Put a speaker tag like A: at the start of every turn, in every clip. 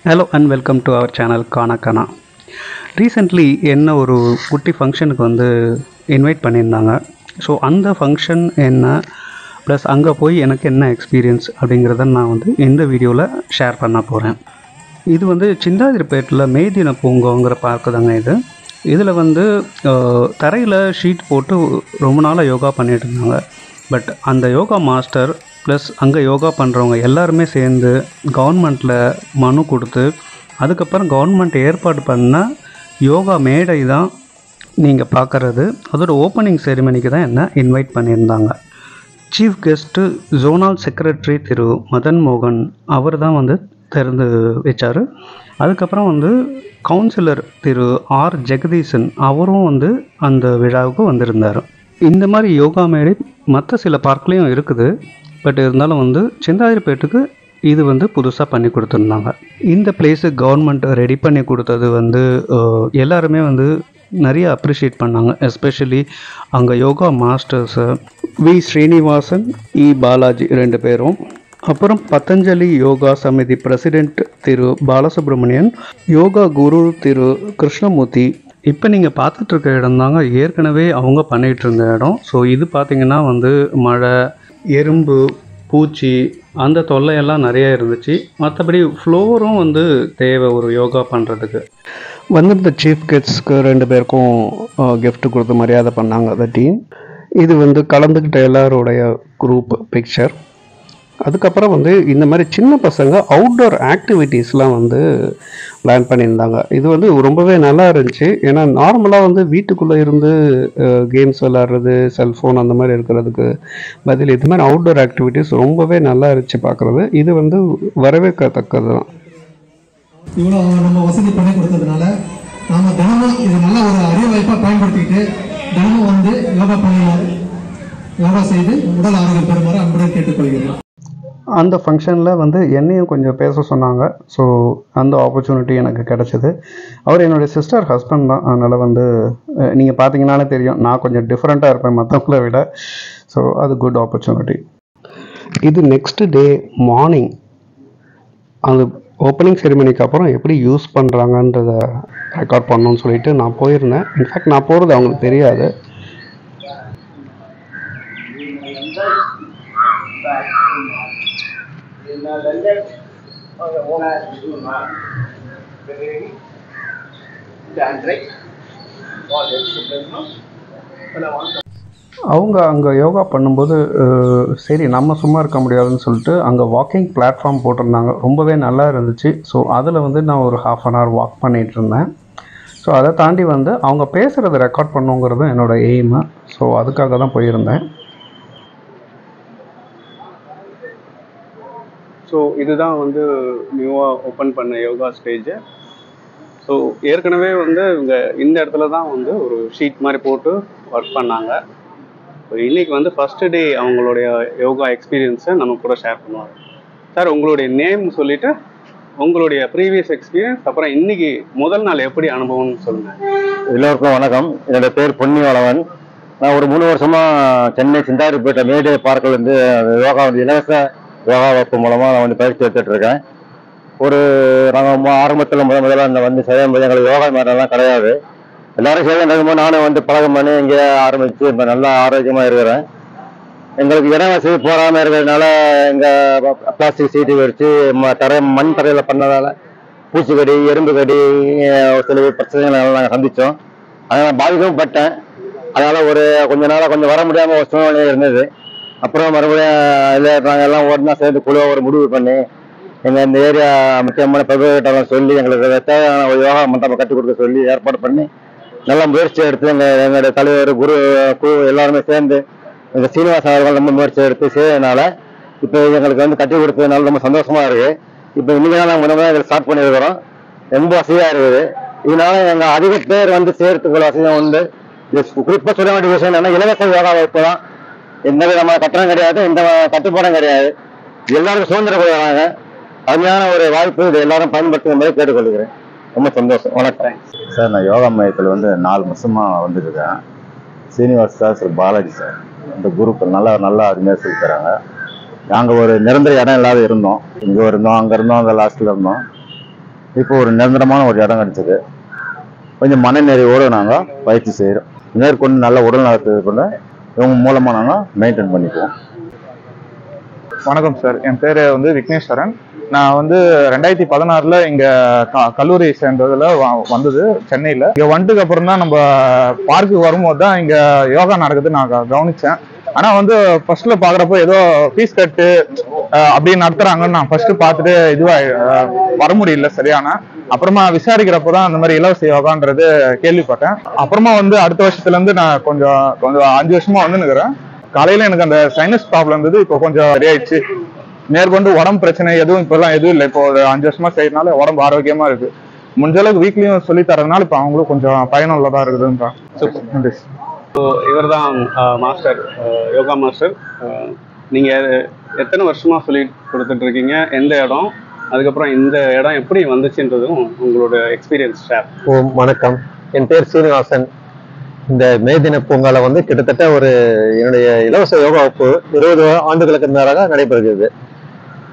A: Hello and welcome to our channel Kana Kana. Recently என்ன ஒரு குட்டி ஃபங்க்ஷனுக்கு வந்து இன்வைட் பண்ணியிருந்தாங்க. ஸோ அந்த ஃபங்க்ஷன் என்ன ப்ளஸ் அங்கே போய் எனக்கு என்ன எக்ஸ்பீரியன்ஸ் அப்படிங்கிறத நான் வந்து இந்த வீடியோவில் ஷேர் பண்ண போகிறேன். இது வந்து சிந்தாதிரிப்பேட்டில் மேதின பூங்காங்கிற பார்க்கு தாங்க இது. இதில் வந்து தரையில் ஷீட் போட்டு ரொம்ப நாளாக யோகா பண்ணிகிட்டு இருந்தாங்க. பட் அந்த யோகா மாஸ்டர் ப்ளஸ் அங்கே யோகா பண்ணுறவங்க எல்லாருமே சேர்ந்து கவர்மெண்ட்டில் மனு கொடுத்து அதுக்கப்புறம் கவர்மெண்ட் ஏற்பாடு பண்ண யோகா மேடை தான் நீங்கள் பார்க்குறது. அதோட ஓப்பனிங் செரிமனிக்கு தான் என்ன இன்வைட் பண்ணியிருந்தாங்க. சீஃப் கெஸ்ட்டு ஜோனல் செக்ரட்டரி திரு மதன் மோகன் அவர் தான் வந்து திறந்து வச்சார். அதுக்கப்புறம் வந்து கவுன்சிலர் திரு ஆர் ஜெகதீசன் அவரும் வந்து அந்த விழாவுக்கு வந்திருந்தார். இந்த மாதிரி யோகா மேடை மற்ற சில பார்க்லேயும் இருக்குது. பட் இருந்தாலும் வந்து சிந்தாதிரிப்பேட்டுக்கு இது வந்து புதுசாக பண்ணி கொடுத்துருந்தாங்க. இந்த பிளேஸு கவர்மெண்ட் ரெடி பண்ணி கொடுத்தது வந்து எல்லாருமே வந்து நிறைய அப்ரிஷியேட் பண்ணாங்க. எஸ்பெஷலி அங்கே யோகா மாஸ்டர்ஸு வி ஸ்ரீனிவாசன், இ பாலாஜி 2 பேரும், அப்புறம் பதஞ்சலி யோகா சமிதி பிரசிடெண்ட் திரு பாலசுப்ரமணியன், யோகா குரு திரு கிருஷ்ணமூர்த்தி. இப்போ நீங்கள் பார்த்துட்ருக்க இடம் தாங்க ஏற்கனவே அவங்க பண்ணிகிட்டு இருந்த இடம். ஸோ இது பார்த்திங்கன்னா வந்து மழை, எறும்பு, பூச்சி அந்த தொல்லையெல்லாம் நிறைய இருந்துச்சு. மற்றபடி ஃப்ளோரும் வந்து தேவை ஒரு யோகா பண்ணுறதுக்கு. வந்திருந்த சீஃப் கெஸ்ட்க்கு 2 பேருக்கும் கிஃப்ட் கொடுத்து மரியாதை பண்ணாங்க அந்த டீம். இது வந்து கலந்துக்கிட்ட எல்லாருடைய குரூப் பிக்சர். அதுக்கப்புறம் வந்து இந்த மாதிரி சின்ன பசங்க அவுட்டோர் ஆக்டிவிட்டீஸ்லாம் வந்து பிளான் பண்ணியிருந்தாங்க. இது வந்து ரொம்பவே நல்லா இருந்துச்சு. ஏன்னா நார்மலாக வந்து வீட்டுக்குள்ளே இருந்து கேம்ஸ் விளாட்றது, செல்ஃபோன் அந்த மாதிரி இருக்கிறதுக்கு பதில் இது மாதிரி அவுட்டோர் ஆக்டிவிட்டீஸ் ரொம்பவே நல்லா இருந்துச்சு பார்க்குறது. இது வந்து வரவேற்கத்தக்கது தான்.
B: இவ்வளோ நம்ம வசதி பண்ணி கொடுத்ததுனால நாம் தினமும் இது நல்ல ஒரு அரிய வாய்ப்பாக பயன்படுத்திக்கிட்டு தினமும் வந்து யோகா செய்து உடல் ஆரோக்கியம் பெறுமாறு அன்புடன் கேட்டுக்கொள்கிறேன்.
A: அந்த ஃபங்க்ஷனில் வந்து என்னையும் கொஞ்சம் பேச சொன்னாங்க. ஸோ அந்த ஆப்பர்ச்சுனிட்டி எனக்கு கிடச்சிது. அவர் என்னுடைய சிஸ்டர் ஹஸ்பண்ட் தான். அதனால் வந்து நீங்கள் பார்த்தீங்கன்னாலே தெரியும் நான் கொஞ்சம் டிஃப்ரெண்ட்டாக இருப்பேன் மற்றவங்கள விட. ஸோ அது குட் ஆப்பர்ச்சுனிட்டி. இது நெக்ஸ்ட் டே மார்னிங் அந்த ஓப்பனிங் செரிமனிக்கு அப்புறம் எப்படி யூஸ் பண்ணுறாங்கன்றத ரெக்கார்ட் பண்ணணும்னு சொல்லிட்டு நான் போயிருந்தேன். இன்ஃபேக்ட் நான் போகிறது அவங்களுக்கு தெரியாது. அவங்க அங்கே யோகா பண்ணும்போது சரி நம்ம சும்மா இருக்க முடியாதுன்னு சொல்லிட்டு அங்கே வாக்கிங் பிளாட்ஃபார்ம் போட்டிருந்தாங்க. ரொம்பவே நல்லா இருந்துச்சு. ஸோ அதில் வந்து நான் ஒரு ½ அன் ஹவர் வாக் பண்ணிகிட்டு இருந்தேன். ஸோ அதை தாண்டி வந்து அவங்க பேசுகிறத ரெக்கார்ட் பண்ணுங்கிறது என்னோடய எய்மு. ஸோ அதுக்காக தான் போயிருந்தேன். ஸோ இதுதான் வந்து நியூவாக ஓப்பன் பண்ண யோகா ஸ்டேஜு. ஸோ ஏற்கனவே வந்து இவங்க இந்த இடத்துல தான் வந்து ஒரு ஷீட் மாதிரி போட்டு ஒர்க் பண்ணாங்க. ஸோ இன்றைக்கி வந்து ஃபஸ்ட்டு டே அவங்களுடைய யோகா எக்ஸ்பீரியன்ஸை நம்ம கூட ஷேர் பண்ணுவாங்க. சார் உங்களுடைய நேம் சொல்லிவிட்டு உங்களுடைய ப்ரீவியஸ் எக்ஸ்பீரியன்ஸ், அப்புறம் இன்றைக்கி முதல் நாள் எப்படி அனுபவம்னு சொல்லுங்கள்.
C: எல்லோருக்கும் வணக்கம். என்னோடய பேர் பொன்னிவளவன். நான் ஒரு 3 வருஷமாக சென்னை சிந்தாதிரிப்பேட்டை மேடே பார்க்கில் வந்து யோகா வந்து இலவச யோகா வகுப்பு மூலமாக நான் வந்து பயிற்சி எடுத்துகிட்டு இருக்கேன். நாங்கள் ஆரம்பத்தில் முதல்ல அந்த வந்து செய்யும்போது எங்களுக்கு யோகா மேடெல்லாம் கிடையாது. எல்லாரும் செய்ய நடக்கும்போது நானும் வந்து பழகம் பண்ணி இங்கே ஆரம்பித்து இப்போ நல்லா ஆரோக்கியமாக இருக்கிறேன். எங்களுக்கு இட வசதி போகாமல் இருக்கிறதுனால எங்கள் பிளாஸ்டிக் சீட்டு வச்சு மண் தரையில் பண்ணதால் பூச்சிக்கடி, எறும்பு கடி, சில பிரச்சனைகளை நாங்கள் சந்தித்தோம். அதனால் பாதிக்கவும் பட்டேன். அதனால் கொஞ்ச நாளாக கொஞ்சம் வர முடியாமல் ஒரு சூழ்நிலை இருந்தது. அப்புறம் மறுபடியும் இல்லை நாங்கள் எல்லாம் ஒன்றா சேர்ந்து குழுவாக ஒரு முடிவு பண்ணி எங்கள் இந்த ஏரியா முக்கியமான பிரபுகிட்டெல்லாம் சொல்லி எங்களுக்கு தேவையான ஒரு யோகா மண்டபம் கட்டி கொடுக்க சொல்லி ஏற்பாடு பண்ணி நல்லா முயற்சி எடுத்து எங்களுடைய தலைவர் குழு எல்லாருமே சேர்ந்து எங்கள் சீனிவாசன் அவர்கள் ரொம்ப முயற்சி எடுத்து செய்யறதுனால இப்போ எங்களுக்கு வந்து கட்டி கொடுத்ததுனால ரொம்ப சந்தோஷமாக இருக்குது. இப்போ இன்றைக்கி தான் நாங்கள் முன்னதாக எங்களுக்கு ஸ்டார்ட் பண்ணியிருக்கிறோம். ரொம்ப வசதியாக இருக்குது. இதனால எங்கள் அதிக பேர் வந்து செய்கிறதுக்குள்ள வசதியாக உண்டு. இது குறிப்பாக சொல்ல வேண்டிய விஷயம் என்னென்னா இலவச யோகா வகுப்பு தான். எந்த விதமான கட்டணம் கிடையாது, எந்த கட்டுப்பாடும் கிடையாது. எல்லாருக்கும் சுதந்திரம் கொடுக்குறாங்க. அருமையான ஒரு வாய்ப்பு. இது எல்லாரும் பயன்படுத்தும் மாதிரி கேட்டுக்கொள்கிறேன். ரொம்ப சந்தோஷம். வணக்கம்
D: சார். நான் யோகா மையத்தில் வந்து 4 வருஷமாக வந்துருக்கேன். சீனிவாஸ் சார், திரு பாலாஜி சார், இந்த குரூப் நல்லா அருமையாக சொல்லி தராங்க. நாங்கள் ஒரு நிரந்தர இடம் இல்லாத இருந்தோம். இங்கே இருந்தோம், அங்கே இருந்தோம், அங்கே லாஸ்ட்டில் இருந்தோம். இப்போ ஒரு நிரந்தரமான ஒரு இடம் கிடைச்சது. கொஞ்சம் மனநிறைவோடு நாங்கள் பயிற்சி செய்கிறோம். மேற்கொண்டு நல்ல உடல் நலத்தை கொண்டு இவங்க மூலமாக நாங்கள் மெயின்டைன் பண்ணிக்குவோம்.
E: வணக்கம் சார், என் பேர் விக்னேஸ்வரன். நான் 2016 இங்கே கல்லூரி சேர்ந்ததில் வந்தது சென்னையில். இங்கே வந்துட்டுக்கு அப்புறம் தான் நம்ம பார்க்குக்கு வரும்போது தான் இங்கே யோகா நடக்குது நான் கவனித்தேன். ஆனால் ஃபர்ஸ்ட்ல பார்க்குறப்போ ஏதோ ஃபீஸ் கட்டு அப்படின்னு நடத்துகிறாங்கன்னு நான் ஃபர்ஸ்ட் பார்த்துட்டு வர முடியல சரியான. அப்புறமா விசாரிக்கிறப்போ தான் அந்த மாதிரி இலவச யோகான்றது கேள்விப்பட்டேன். அப்புறமா அடுத்த வருஷத்துலேருந்து நான் கொஞ்சம் 5 வருஷமா வந்துன்னுக்கிறேன். காலையில் எனக்கு அந்த சைனஸ் ப்ராப்ளம் இருந்தது, இப்போ கொஞ்சம் சரியாயிடுச்சு. மேற்கொண்டு உடம்பு பிரச்சனை இப்போல்லாம் எதுவும் இல்லை. இப்போ ஒரு 5 வருஷமா செய்யறதுனால உடம்பு ஆரோக்கியமா இருக்கு. முடிஞ்ச அளவுக்கு வீக்லியும் சொல்லி தரதுனால இப்போ அவங்களும் கொஞ்சம் பயனுள்ளதா இருக்குதுன்றான். நன்றி.
A: ஸோ இவர் தான் மாஸ்டர், யோகா மாஸ்டர். நீங்கள் எத்தனை வருஷமாக சொல்லி கொடுத்துட்ருக்கீங்க? எந்த இடம், அதுக்கப்புறம் இந்த இடம் எப்படி வந்துச்சுன்றதும் உங்களோட எக்ஸ்பீரியன்ஸ் ஷேர்.
F: வணக்கம், என் பேர் சீனிவாசன். இந்த மே தின பூங்கால கிட்டத்தட்ட என்னுடைய இலவச யோகா வகுப்பு 20 ஆண்டுகளுக்கு மேலாக நடைபெறுகிறது.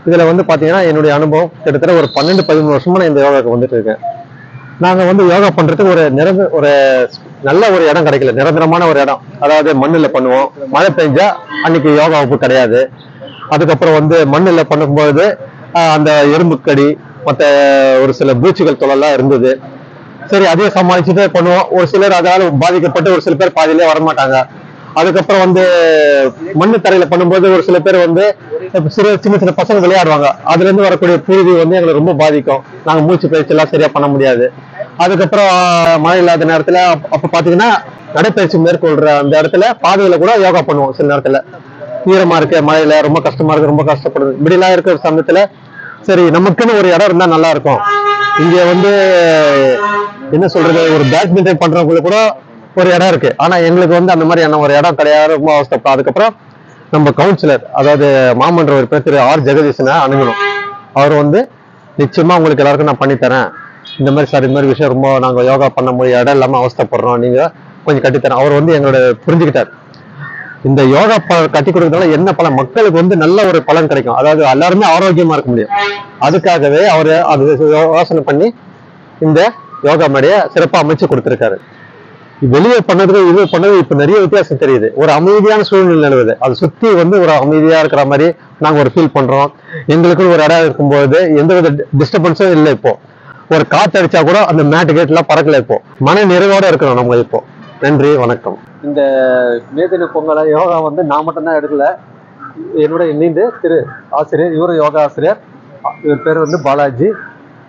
F: இதுல பாத்தீங்கன்னா என்னுடைய அனுபவம் கிட்டத்தட்ட ஒரு 12-13 வருஷமா நான் இந்த யோகாவுக்கு வந்துட்டு இருக்கேன். நாங்க யோகா பண்றதுக்கு ஒரு நல்ல ஒரு இடம் கிடைக்கல, நிரந்தரமான ஒரு இடம். அதாவது மண்ணில் பண்ணுவோம், மழை பெஞ்சா அன்னைக்கு யோகா வகுப்பு கிடையாது. அதுக்கப்புறம் மண்ணில் பண்ணும்போது அந்த எறும்புக்கடி மற்ற ஒரு சில பூச்சிகள் தொழிலாம் இருந்தது. சரி, அதையும் சமாளிச்சுட்டு பண்ணுவோம். ஒரு சிலர் அதால பாதிக்கப்பட்டு ஒரு சில பேர் பாதியிலே வரமாட்டாங்க. அதுக்கப்புறம் மண்ணு தரையில பண்ணும்போது ஒரு சில பேர் சின்ன சின்ன பசங்க விளையாடுவாங்க. அதுல இருந்து வரக்கூடிய புழுதி எங்களுக்கு ரொம்ப பாதிக்கும். நாங்க மூச்சு பயிற்சி எல்லாம் சரியா பண்ண முடியாது. அதுக்கப்புறம் மழை இல்லாத நேரத்துல அப்ப பாத்தீங்கன்னா நடைப்பயிற்சி மேற்கொள்ற அந்த இடத்துல பாதையில கூட யோகா பண்ணுவோம். சில நேரத்துல ஈரமா இருக்கு, மழையில ரொம்ப கஷ்டமா இருக்கு, ரொம்ப கஷ்டப்படுது, இப்படிலாம் இருக்கிற சமயத்துல சரி நமக்குன்னு ஒரு இடம் இருந்தா நல்லா இருக்கும். இங்க என்ன சொல்றது, ஒரு பேட்மிண்டன் பண்றவங்களுக்கு கூட ஒரு இடம் இருக்கு. ஆனா எங்களுக்கு அந்த மாதிரியான ஒரு இடம் கிடையாது, ரொம்ப அவஸ்தப்படும். அதுக்கப்புறம் நம்ம கவுன்சிலர், அதாவது மாமன்ற உறுப்பினர் திரு ஆர் ஜெகதீசனை அணுகணும். அவர் நிச்சயமா உங்களுக்கு எல்லாருக்கும் நான் பண்ணித்தரேன், இந்த மாதிரி சார் இந்த மாதிரி விஷயம் ரொம்ப நாங்க யோகா பண்ண முடியும், இடம் இல்லாம அவஸ்தப்படுறோம், நீங்க கொஞ்சம் கட்டித்தரேன். அவர் எங்களோட புரிஞ்சுக்கிட்டார். இந்த யோகா கட்டி கொடுக்கறதுனால என்ன பலன், மக்களுக்கு நல்ல ஒரு பலன் கிடைக்கும். அதாவது எல்லாருமே ஆரோக்கியமா இருக்க முடியும். அதுக்காகவே அவரு அது யோசனை பண்ணி இந்த யோகா மேடையை சிறப்பா அமைச்சு கொடுத்திருக்காரு. வெளியே பண்ணதுக்கு இது பண்ணது இப்ப நிறைய வித்தியாசம் தெரியுது. ஒரு அமைதியான சூழ்நிலை நிலவுது. அதை சுத்தி ஒரு அமைதியா இருக்கிற மாதிரி நாங்க ஒரு ஃபீல் பண்றோம். எங்களுக்குன்னு ஒரு இடம் இருக்கும்போது எந்த வித டிஸ்டர்பன்ஸும் இல்லை. இப்போ ஒரு காற்று அடிச்சா கூட அந்த மேட்டு கேட் எல்லாம் பறக்கல. இப்போ மன நிறைவோட இருக்கிறோம் நம்ம இப்போ. நன்றி, வணக்கம். இந்த மே தின பொங்கலை யோகா நான் மட்டும்தான் எடுக்கல, என்னோட இணைந்து திரு ஆசிரியர், இவரு யோகா ஆசிரியர், இவர் பேர் பாலாஜி.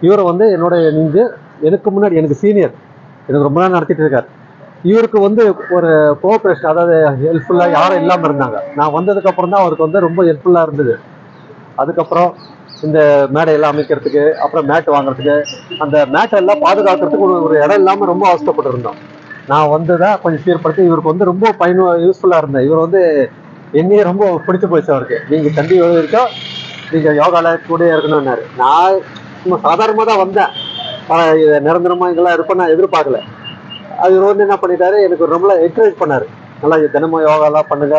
F: இவர் என்னோட இணைந்து எனக்கு முன்னாடி எனக்கு சீனியர், எனக்கு ரொம்ப நாள் நடத்திட்டு இருக்காரு. இவருக்கு ஒரு கோஆப்ரேஷன், அதாவது ஹெல்ப்ஃபுல்லா யாரும் இல்லாம இருந்தாங்க. நான் வந்ததுக்கு அப்புறம் தான் அவருக்கு ரொம்ப ஹெல்ப்ஃபுல்லா இருந்தது. அதுக்கப்புறம் இந்த மேடையெல்லாம் அமைக்கிறதுக்கு, அப்புறம் மேட் வாங்குறதுக்கு, அந்த மேட்டெல்லாம் பாதுகாக்கிறதுக்கு ஒரு இடம் இல்லாம ரொம்ப அவஸ்தப்பட்டு இருந்தோம். நான் தான் கொஞ்சம் சீர்படுத்தி இவருக்கு ரொம்ப யூஸ்ஃபுல்லா இருந்தேன். இவர் என்னையே ரொம்ப பிடிச்சு போயிடுச்சு அவருக்கு. நீங்க தண்டி இருக்கோ, நீங்க யோகால கூட இருக்கணும்னாரு. நான் சும்மா சாதாரணமா தான் வந்தேன், நிரந்தரமா இங்கெல்லாம் இருப்பேன் நான் எதிர்பார்க்கல. அது என்ன பண்ணிட்டாரு, எனக்கு ரொம்ப என்கரேஜ் பண்ணாரு. நல்லா தினமும் யோகாலாம் பண்ணுங்க,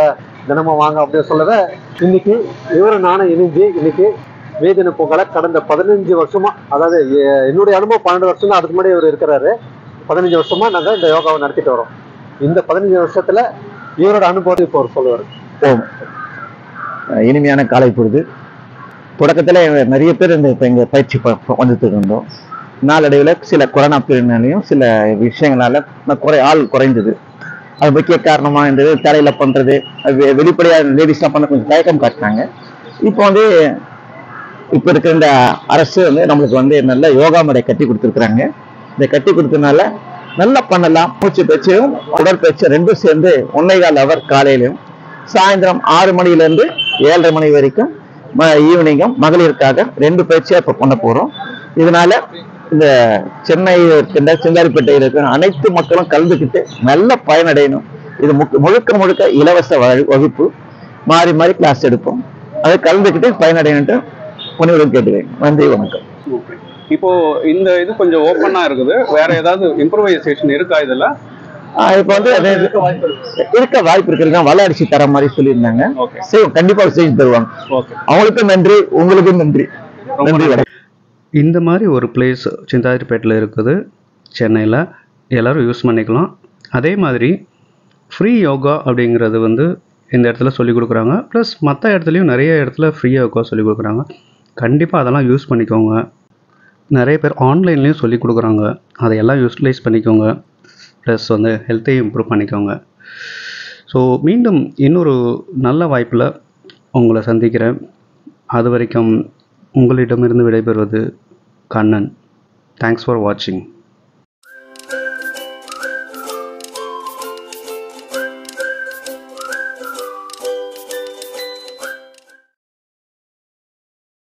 F: தினமும் வாங்க அப்படின்னு சொல்லவே இன்னைக்கு இவரை நானும் இணைஞ்சு இன்னைக்கு மே தின பொங்கலை கடந்த 15 வருஷமா, அதாவது என்னுடைய அனுபவம் 12 வருஷம் தான், அதுக்கு முன்னாடி இவர் இருக்கிறாரு. 15 வருஷமா நாங்க இந்த யோகாவை நடத்திட்டு வரோம். இந்த 15 வருஷத்துல இவரோட அனுபவத்தை இப்போ அவர் சொல்லுவார்.
D: இனிமையான காலை பொழுது. தொடக்கத்துல நிறைய பேர் இப்ப எங்க பயிற்சி வந்துட்டு இருந்தோம். நாளடைவில் சில கொரோனா பீரியட்னாலையும் சில விஷயங்களால ஆள் குறைந்தது. அது முக்கிய காரணமா இருந்தது. தலையில பண்றது வெளிப்படையா லேடிஸ்லாம் பண்ண கொஞ்சம் தயக்கம் காட்டினாங்க. இப்போ இப்ப இருக்கிற இந்த அரசு நம்மளுக்கு நல்ல யோகா முறை கட்டி கொடுத்துருக்குறாங்க. இதை கட்டி கொடுத்ததுனால நல்லா பண்ணலாம். மூச்சு பயிற்சியும் உடற்பயிற்சி ரெண்டும் சேர்ந்து 1.25 ஹவர் காலையிலும், சாயந்தரம் 6 மணிலேருந்து 7:30 மணி வரைக்கும் ஈவினிங்கும் மகளிருக்காக 2 பயிற்சியா இப்ப பண்ண போறோம். இதனால இந்த சென்னை இருக்கின்ற சிந்தாரிப்பேட்டையில் இருக்கிற அனைத்து மக்களும் கலந்துக்கிட்டு நல்ல பயனடையணும். இது முழுக்க முழுக்க இலவச வகுப்பு, மாறி மாறி கிளாஸ் எடுப்போம். அதை கலந்துக்கிட்டு பயனடையணுன்ட்டு பணிவுடன் கேட்டுக்கிறேன். நன்றி, வணக்கம்.
A: இப்போ இந்த இது கொஞ்சம் ஓப்பனா இருக்குது, வேற ஏதாவது இம்ப்ரூவைசேஷன் இருக்கா இதுல?
D: இப்ப இருக்க வாய்ப்பு இருக்குங்க. வளர்ச்சி தர மாதிரி சொல்லியிருந்தாங்க. கண்டிப்பா செஞ்சு தருவாங்க. அவங்களுக்கும் நன்றி, உங்களுக்கும் நன்றி. நன்றி.
A: இந்த மாதிரி ஒரு பிளேஸ் சிந்தாதிரிப்பேட்டில் இருக்குது சென்னையில், எல்லோரும் யூஸ் பண்ணிக்கலாம். அதே மாதிரி ஃப்ரீ யோகா அப்படிங்கிறது வந்து இந்த இடத்துல சொல்லிக் கொடுக்குறாங்க. ப்ளஸ் மற்ற இடத்துலையும் நிறைய இடத்துல ஃப்ரீ யோகா சொல்லிக் கொடுக்குறாங்க. கண்டிப்பாக அதெல்லாம் யூஸ் பண்ணிக்கோங்க. நிறைய பேர் ஆன்லைன்லேயும் சொல்லிக் கொடுக்குறாங்க, அதையெல்லாம் யூட்டிலைஸ் பண்ணிக்கோங்க. ப்ளஸ் வந்து ஹெல்த்தையும் இம்ப்ரூவ் பண்ணிக்கோங்க. ஸோ மீண்டும் இன்னொரு நல்ல வாய்ப்பில் உங்களை சந்திக்கிறேன். அது வரைக்கும் உங்களிடமிருந்து விடைபெறுவது கண்ணன். தேங்க்ஸ் ஃபார் வாட்சிங்.